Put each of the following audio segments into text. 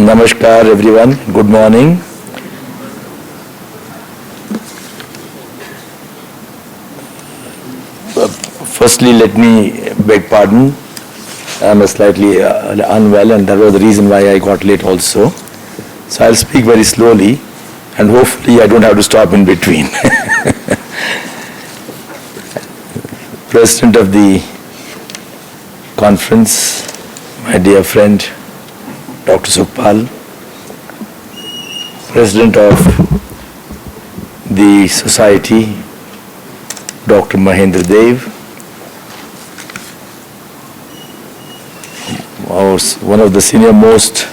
Namaskar everyone, good morning. Firstly, let me beg pardon. I'm slightly unwell, and that was the reason why I got late also. So I'll speak very slowly, and hopefully I don't have to stop in between. President of the conference, my dear friend, Dr. Sukhpal, President of the Society, Dr. Mahendra Dev, one of the senior most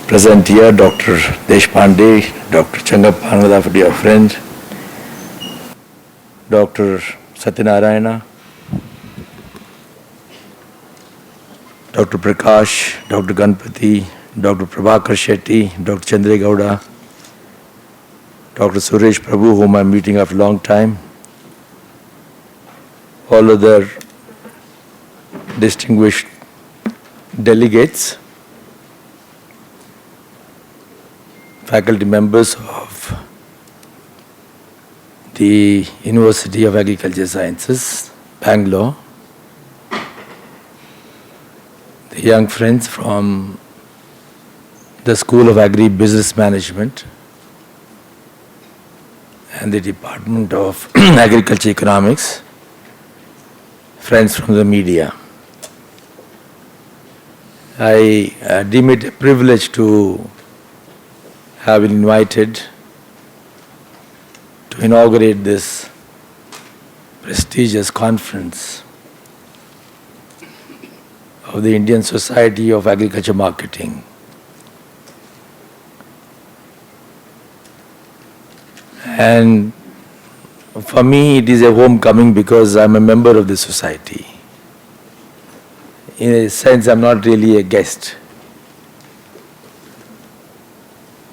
present here, Dr. Deshpande, Dr. Changappa, dear friend, Dr. Satyanarayana, Dr. Prakash, Dr. Ganpati, Dr. Prabhakar Shetty, Dr. Chandra Gowda, Dr. Suresh Prabhu, whom I'm meeting after a long time, all other distinguished delegates, faculty members of the University of Agricultural Sciences, Bangalore, the young friends from the School of Agri-Business Management and the Department of Agriculture Economics, friends from the media. I deem it a privilege to have been invited to inaugurate this prestigious conference of the Indian Society of Agriculture Marketing. And for me it is a homecoming because I'm a member of the society. In a sense, I'm not really a guest.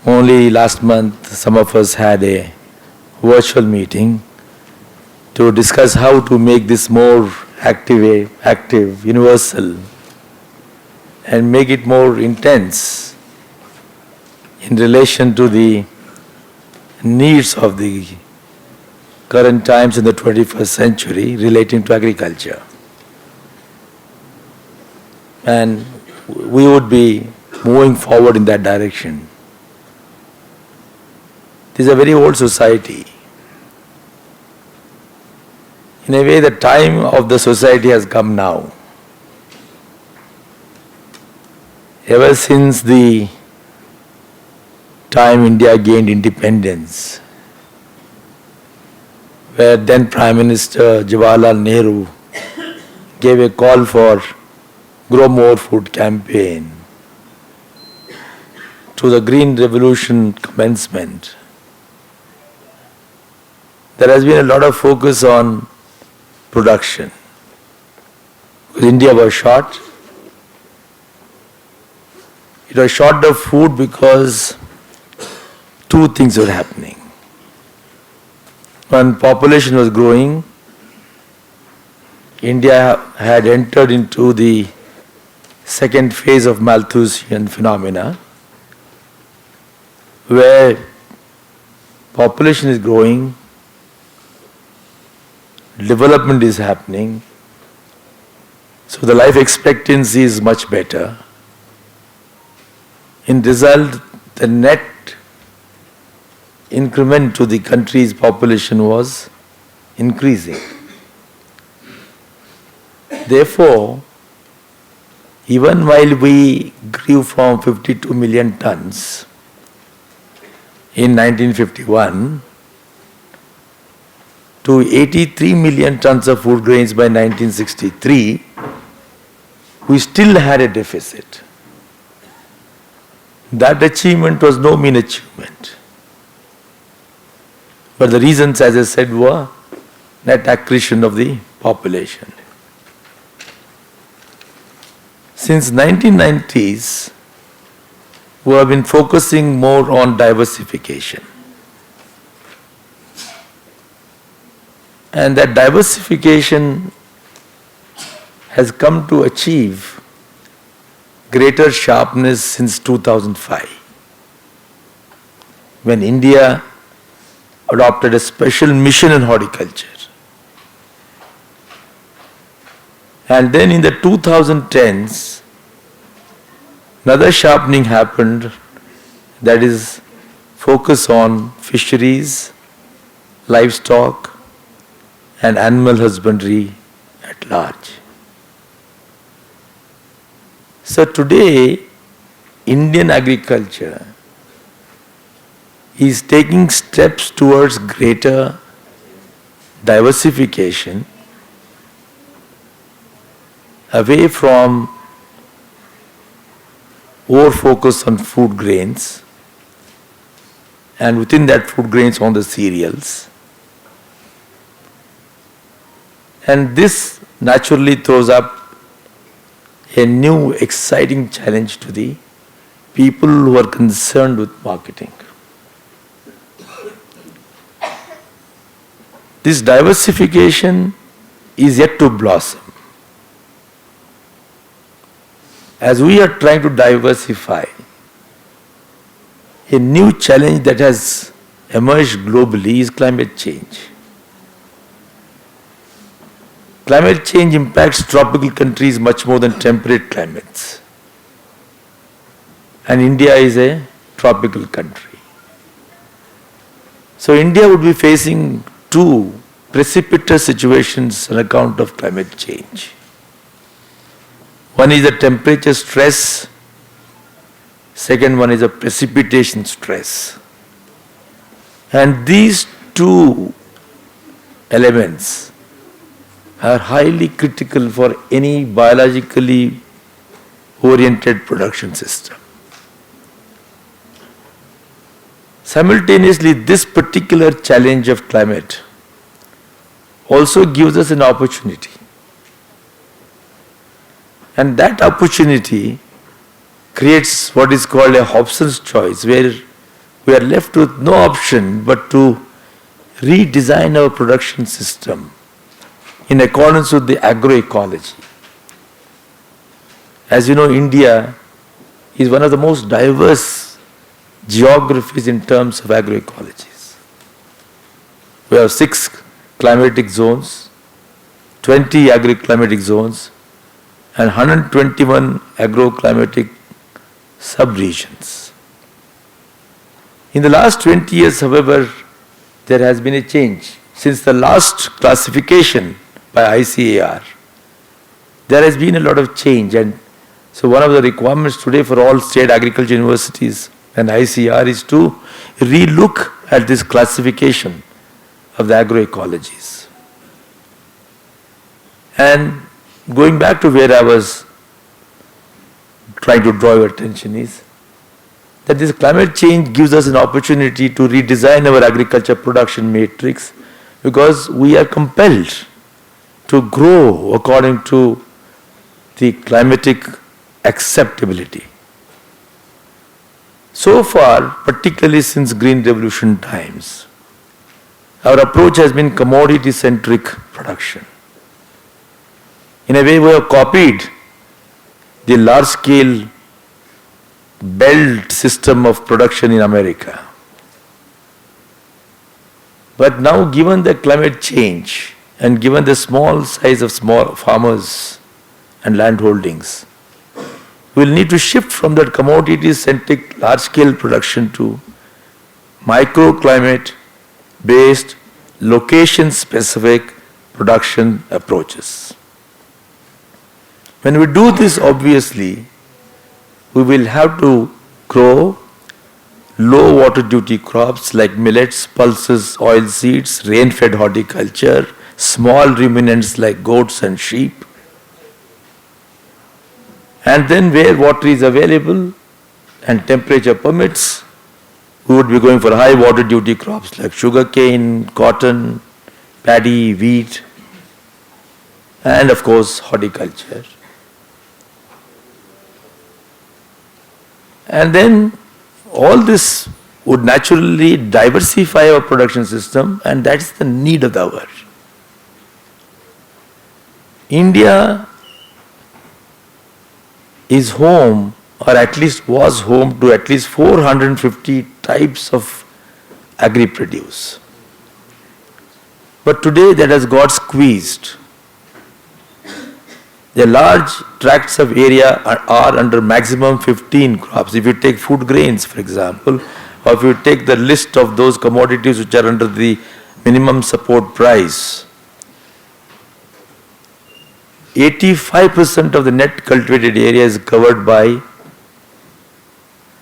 Only last month some of us had a virtual meeting to discuss how to make this more active, universal, and make it more intense in relation to the needs of the current times in the 21st century relating to agriculture. And we would be moving forward in that direction. This is a very old society. In a way, the time of the society has come now. Ever since the time India gained independence, where then Prime Minister Jawaharlal Nehru gave a call for Grow More Food campaign, to the Green Revolution commencement, there has been a lot of focus on production. Because India was short. It was short of food because two things were happening. One, population was growing. India had entered into the second phase of Malthusian phenomena, where population is growing, development is happening, so the life expectancy is much better. In result, the net increment to the country's population was increasing. Therefore, even while we grew from 52 million tons in 1951 to 83 million tons of food grains by 1963, we still had a deficit. That achievement was no mean achievement. But the reasons, as I said, were net accretion of the population. Since 1990s, we have been focusing more on diversification. And that diversification has come to achieve greater sharpness since 2005, when India adopted a special mission in horticulture. And then in the 2010s, another sharpening happened, that is focus on fisheries, livestock and animal husbandry at large. So today, Indian agriculture is taking steps towards greater diversification away from over focus on food grains, and within that food grains on the cereals. And this naturally throws up a new exciting challenge to the people who are concerned with marketing. This diversification is yet to blossom. As we are trying to diversify, a new challenge that has emerged globally is climate change. Climate change impacts tropical countries much more than temperate climates. And India is a tropical country. So India would be facing two precipitous situations on account of climate change. One is the temperature stress, second one is a precipitation stress. And these two elements are highly critical for any biologically oriented production system. Simultaneously, this particular challenge of climate also gives us an opportunity. And that opportunity creates what is called a Hobson's choice, where we are left with no option but to redesign our production system in accordance with the agroecology. As you know, India is one of the most diverse geographies in terms of agroecologies. We have 6 climatic zones, 20 agroclimatic zones, and 121 agroclimatic sub-regions. In the last 20 years, however, there has been a change. Since the last classification by ICAR, there has been a lot of change, and so one of the requirements today for all state agriculture universities and ICAR is to re-look at this classification of the agroecologies. And going back to where I was trying to draw your attention is that this climate change gives us an opportunity to redesign our agriculture production matrix, because we are compelled to grow according to the climatic acceptability. So far, particularly since Green Revolution times, our approach has been commodity-centric production. In a way, we have copied the large-scale belt system of production in America. But now, given the climate change and given the small size of small farmers and land holdings, we will need to shift from that commodity-centric large-scale production to microclimate-based, location-specific production approaches. When we do this, obviously, we will have to grow low water duty crops like millets, pulses, oilseeds, rain-fed horticulture, small ruminants like goats and sheep. And then where water is available and temperature permits, we would be going for high water duty crops like sugarcane, cotton, paddy, wheat, and of course horticulture. And then all this would naturally diversify our production system, and that's the need of the hour. India is home, or at least was home, to at least 450 types of agri-produce. But today that has got squeezed. The large tracts of area are under maximum 15 crops. If you take food grains, for example, or if you take the list of those commodities which are under the minimum support price, 85% of the net cultivated area is covered by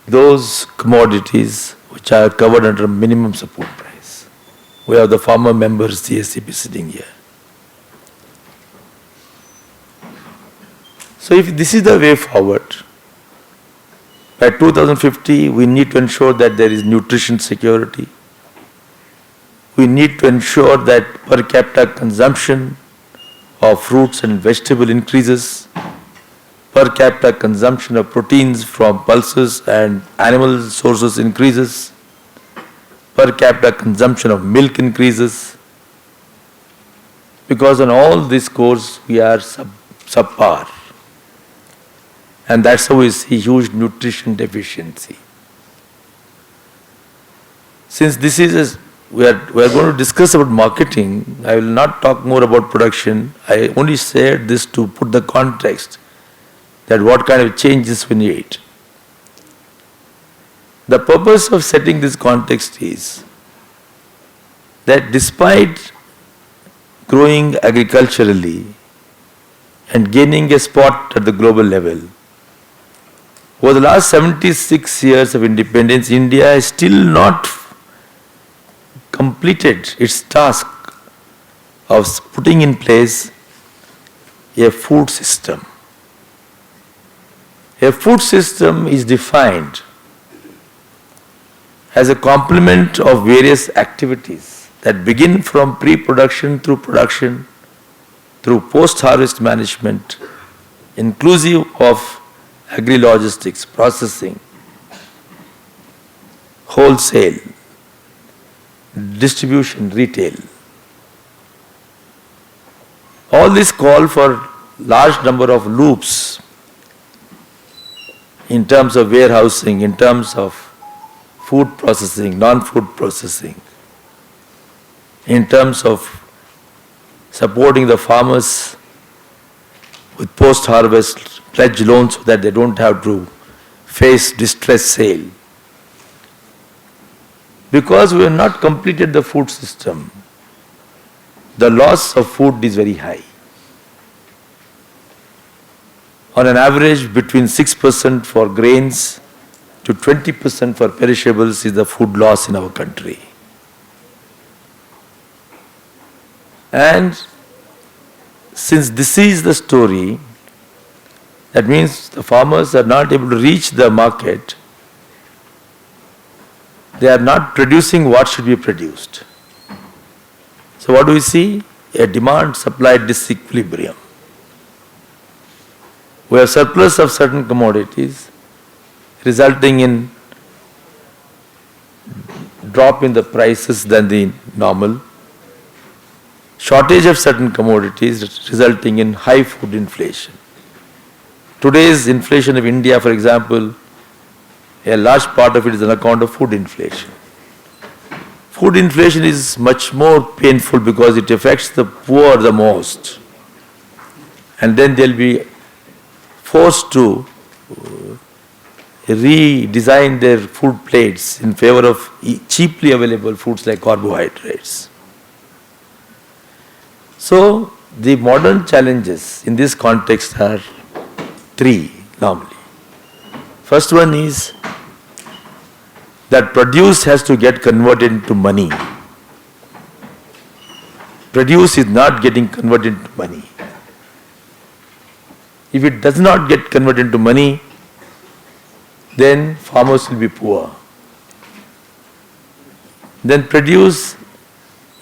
those commodities which are covered under minimum support price. We have the farmer members, CSCP, sitting here. So if this is the way forward, by 2050 we need to ensure that there is nutrition security. We need to ensure that per capita consumption of fruits and vegetables increases, per capita consumption of proteins from pulses and animal sources increases, per capita consumption of milk increases, because on all these scores we are subpar. And that's how we see huge nutrition deficiency. Since this is we are going to discuss about marketing, I will not talk more about production. I only said this to put the context that what kind of changes we need. The purpose of setting this context is that despite growing agriculturally and gaining a spot at the global level, over the last 76 years of independence, India has still not completed its task of putting in place a food system. A food system is defined as a complement of various activities that begin from pre-production through production, through post-harvest management, inclusive of agri-logistics, processing, wholesale, distribution, retail. All this call for large number of loops in terms of warehousing, in terms of food processing, non-food processing, in terms of supporting the farmers with post-harvest pledge loans so that they don't have to face distress sale. Because we have not completed the food system, the loss of food is very high. On an average, between 6% for grains to 20% for perishables is the food loss in our country. And since this is the story, that means the farmers are not able to reach the market. They are not producing what should be produced. So what do we see? A demand-supply disequilibrium. We have surplus of certain commodities, resulting in drop in the prices than the normal. Shortage of certain commodities resulting in high food inflation. Today's inflation of India, for example, a large part of it is on account of food inflation. Food inflation is much more painful because it affects the poor the most. And then they'll be forced to redesign their food plates in favor of cheaply available foods like carbohydrates. So, the modern challenges in this context are three normally. First one is that produce has to get converted into money. Produce is not getting converted into money. If it does not get converted into money, then farmers will be poor. Then produce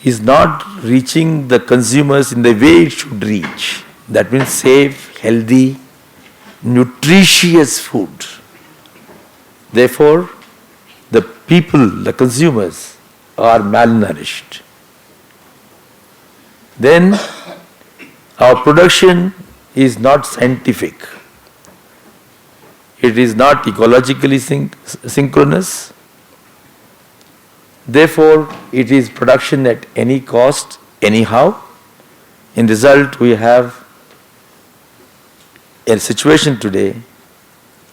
is not reaching the consumers in the way it should reach. That means safe, healthy, nutritious food. Therefore, the people, the consumers, are malnourished. Then, our production is not scientific. it is not ecologically synchronous. Therefore, it is production at any cost, anyhow. In result, we have a situation today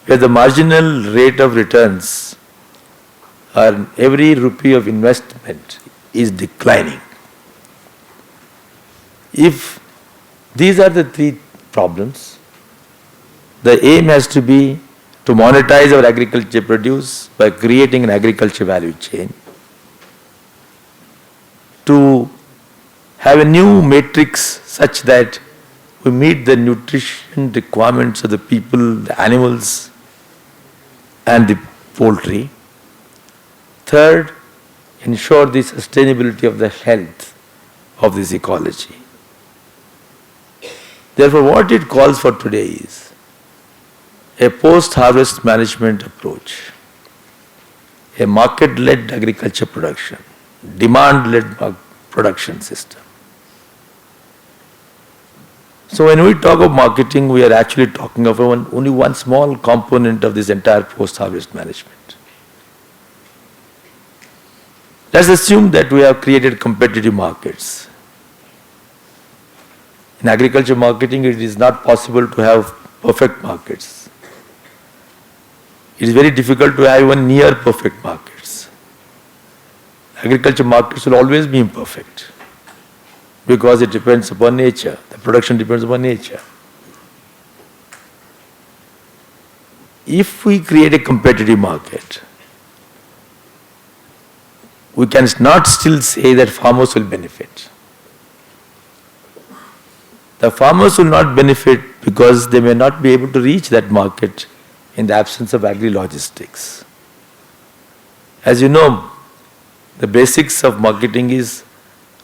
where the marginal rate of returns on every rupee of investment is declining. If these are the three problems, the aim has to be to monetize our agriculture produce by creating an agriculture value chain, to have a new matrix such that we meet the nutrition requirements of the people, the animals, and the poultry. Third, ensure the sustainability of the health of this ecology. Therefore, what it calls for today is a post-harvest management approach, a market-led agriculture production, demand-led production system. So when we talk of marketing, we are actually talking of only one small component of this entire post-harvest management. Let's assume that we have created competitive markets. In agriculture marketing, it is not possible to have perfect markets. It is very difficult to have even near perfect markets. Agriculture markets will always be imperfect because it depends upon nature. The production depends upon nature. If we create a competitive market, we can not still say that farmers will benefit. The farmers will not benefit because they may not be able to reach that market in the absence of agri-logistics. As you know, the basics of marketing is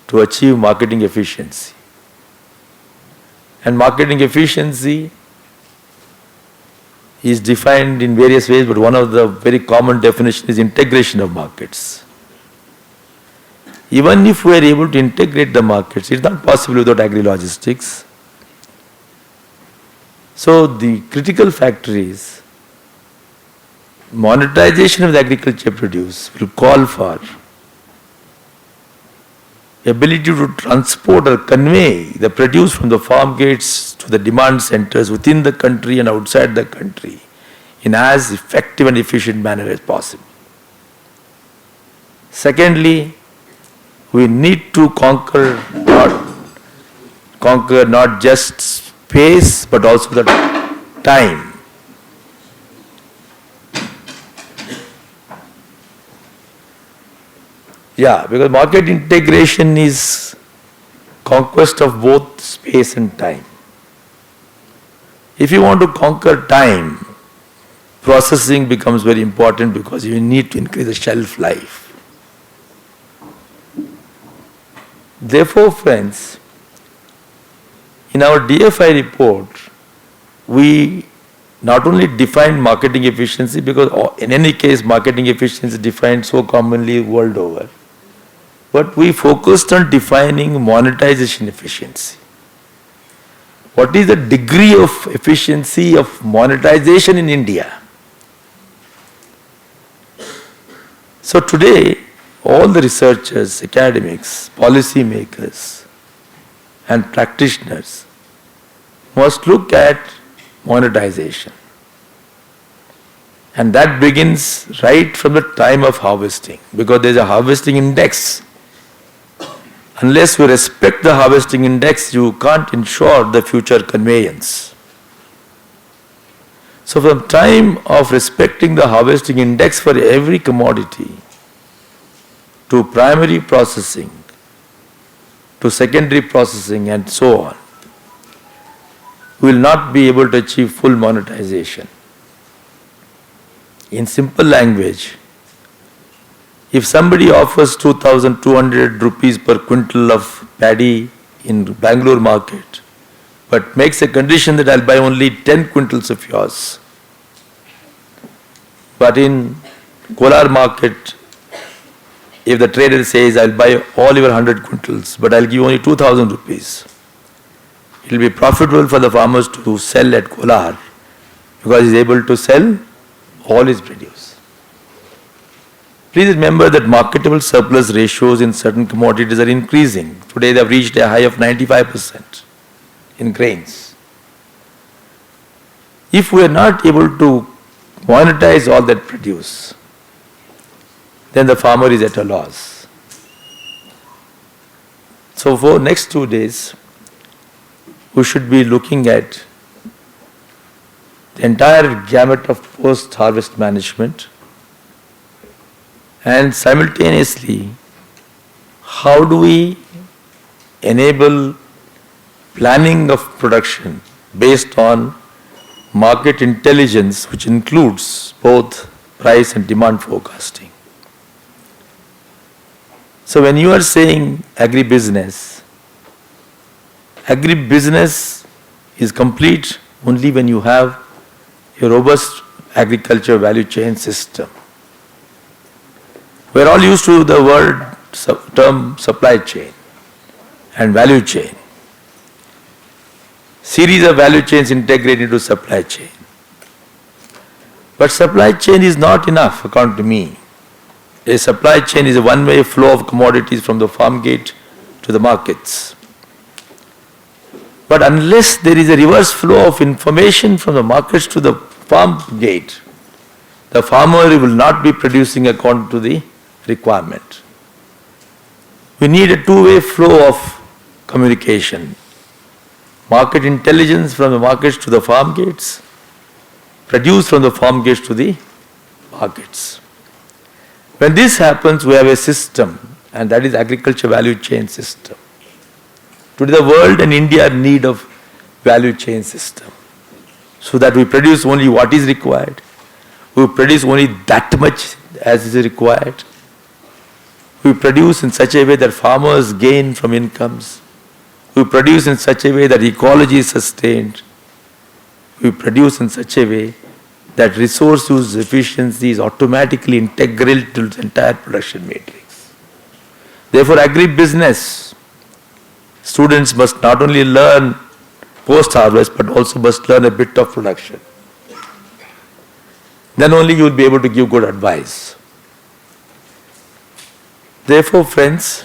to achieve marketing efficiency. And marketing efficiency is defined in various ways, but one of the very common definitions is integration of markets. Even if we are able to integrate the markets, it's not possible without agri-logistics. So the critical factor is monetization of the agriculture produce will call for ability to transport or convey the produce from the farm gates to the demand centers within the country and outside the country in as effective and efficient manner as possible. Secondly, we need to conquer not just space but also the time. Yeah, because market integration is conquest of both space and time. If you want to conquer time, processing becomes very important because you need to increase the shelf life. Therefore, friends, in our DFI report, we not only defined marketing efficiency, because in any case marketing efficiency is defined so commonly world over, but we focused on defining monetization efficiency. What is the degree of efficiency of monetization in India? So today, all the researchers, academics, policy makers, and practitioners must look at monetization. And that begins right from the time of harvesting, because there is a harvesting index. Unless we respect the harvesting index, you can't ensure the future conveyance. So from time of respecting the harvesting index for every commodity, to primary processing, to secondary processing and so on, we will not be able to achieve full monetization. In simple language, if somebody offers 2,200 rupees per quintal of paddy in Bangalore market, but makes a condition that I'll buy only 10 quintals of yours, but in Kolar market, if the trader says, I'll buy all your 100 quintals, but I'll give only 2,000 rupees, it will be profitable for the farmers to sell at Kolar because he is able to sell all his produce. Please remember that marketable surplus ratios in certain commodities are increasing. Today they have reached a high of 95% in grains. If we are not able to monetize all that produce, then the farmer is at a loss. So for next 2 days, we should be looking at the entire gamut of post-harvest management and simultaneously how do we enable planning of production based on market intelligence, which includes both price and demand forecasting. So when you are saying agribusiness is complete only when you have a robust agriculture value chain system. We are all used to the word term supply chain and value chain. Series of value chains integrate into supply chain. But supply chain is not enough, according to me. A supply chain is a one-way flow of commodities from the farm gate to the markets. But unless there is a reverse flow of information from the markets to the farm gate, the farmer will not be producing according to the requirement. We need a two-way flow of communication. Market intelligence from the markets to the farm gates, produce from the farm gates to the markets. When this happens, we have a system, and that is agriculture value chain system. Today the world and India are in need of value chain system, so that we produce only what is required. We produce only that much as is required. We produce in such a way that farmers gain from incomes. We produce in such a way that ecology is sustained. We produce in such a way that resource use efficiency is automatically integral to the entire production matrix. Therefore, agribusiness students must not only learn post-harvest but also must learn a bit of production. Then only you will be able to give good advice. Therefore, friends,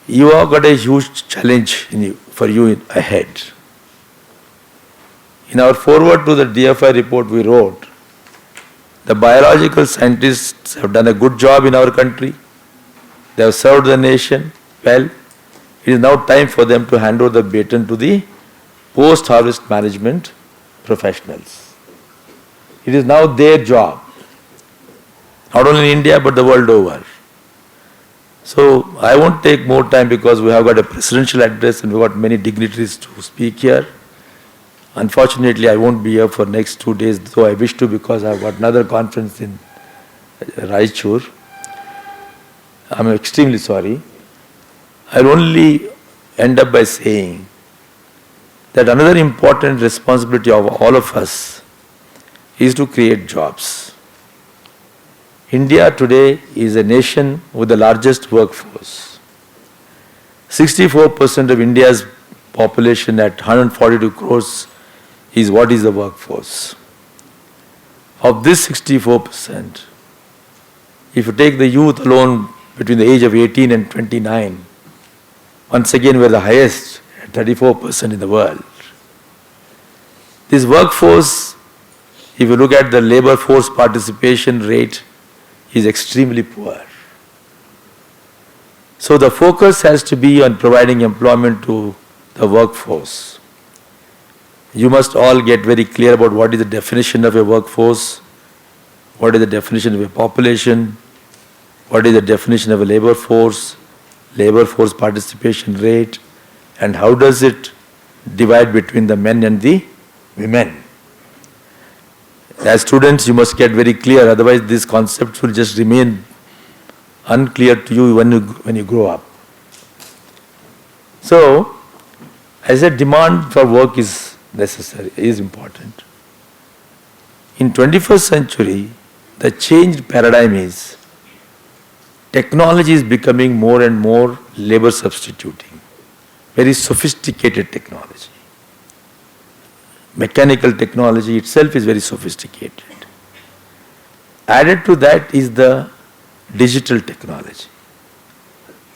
you have got a huge challenge for you ahead. In our foreword to the DFI report we wrote, the biological scientists have done a good job in our country. They have served the nation well. It is now time for them to hand over the baton to the post-harvest management professionals. It is now their job, not only in India but the world over. So I won't take more time because we have got a presidential address and we've got many dignitaries to speak here. Unfortunately, I won't be here for next 2 days, though I wish to because I've got another conference in Raichur. I'm extremely sorry. I'll only end up by saying that another important responsibility of all of us is to create jobs. India today is a nation with the largest workforce. 64% of India's population at 142 crores is what is the workforce. Of this 64%, if you take the youth alone between the age of 18 and 29, once again we are the highest at 34% in the world. This workforce, if you look at the labor force participation rate, is extremely poor. So the focus has to be on providing employment to the workforce. You must all get very clear about what is the definition of a workforce, what is the definition of a population, what is the definition of a labor force participation rate, and how does it divide between the men and the women. As students, you must get very clear, otherwise these concepts will just remain unclear to you when you grow up. So, as a demand for work is necessary, is important. In 21st century, the changed paradigm is technology is becoming more and more labor substituting, very sophisticated technology. mechanical technology itself is very sophisticated. Added to that is the digital technology.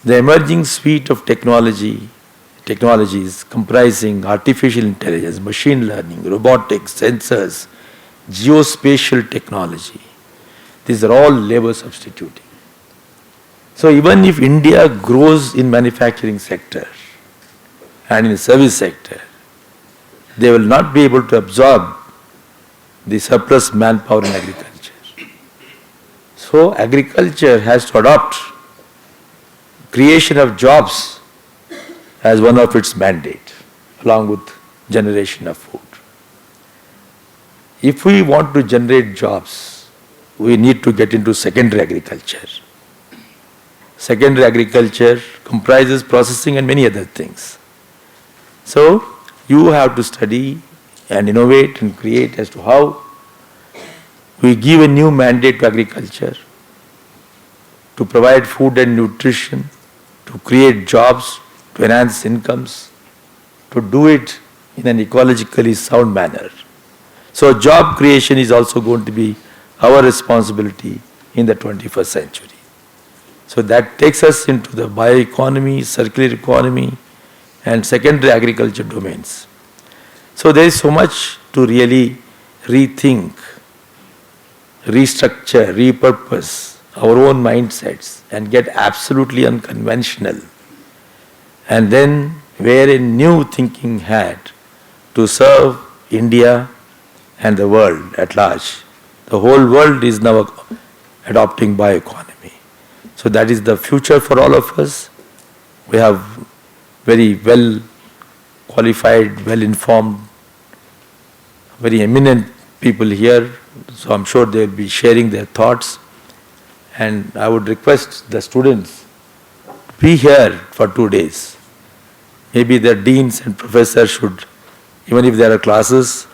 The emerging suite of technologies comprising artificial intelligence, machine learning, robotics, sensors, geospatial technology. These are all labor substituting. So even if India grows in manufacturing sector and in the service sector, they will not be able to absorb the surplus manpower in agriculture. So agriculture has to adopt creation of jobs as one of its mandate, along with generation of food. If we want to generate jobs, we need to get into secondary agriculture. Secondary agriculture comprises processing and many other things. So you have to study and innovate and create as to how we give a new mandate to agriculture to provide food and nutrition, to create jobs, to enhance incomes, to do it in an ecologically sound manner. So job creation is also going to be our responsibility in the 21st century. So that takes us into the bioeconomy, circular economy, and secondary agriculture domains. So there is so much to really rethink, restructure, repurpose our own mindsets and get absolutely unconventional, and then wear a new thinking hat to serve India and the world at large. The whole world is now adopting bioeconomy. So that is the future for all of us. We have very well qualified, well informed, very eminent people here. So I'm sure they'll be sharing their thoughts. And I would request the students to be here for 2 days. Maybe the deans and professors should, even if there are classes,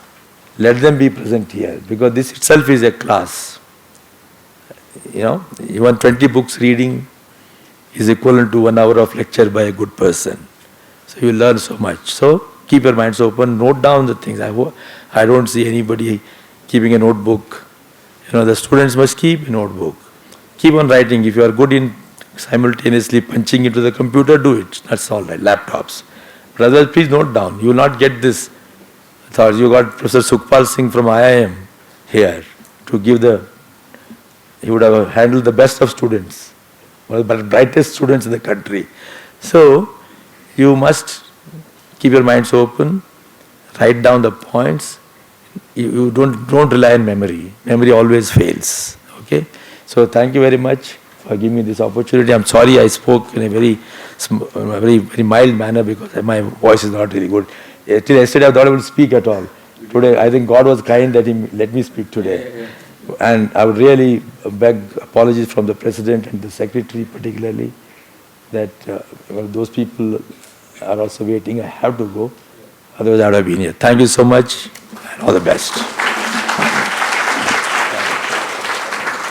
let them be present here, because this itself is a class. You know, even 20 books reading is equivalent to 1 hour of lecture by a good person. So you learn so much. So keep your minds open, note down the things. I don't see anybody keeping a notebook. You know, the students must keep a notebook. Keep on writing. If you are good in simultaneously punching into the computer, do it. That's all right, laptops. But otherwise, please note down. You will not get this. Thought you got Professor Sukhpal Singh from IAM here to give the, he would have handled the best of students, one of the brightest students in the country. So, you must keep your minds open, write down the points. You don't rely on memory. Memory always fails. Okay? So thank you very much for giving me this opportunity. I'm sorry I spoke in a very mild manner because my voice is not really good. Till yesterday I thought I would speak at all. Today I think God was kind that He let me speak today. And I would really beg apologies from the President and the Secretary particularly that those people are also waiting. I have to go. Otherwise I would have been here. Thank you so much and all the best.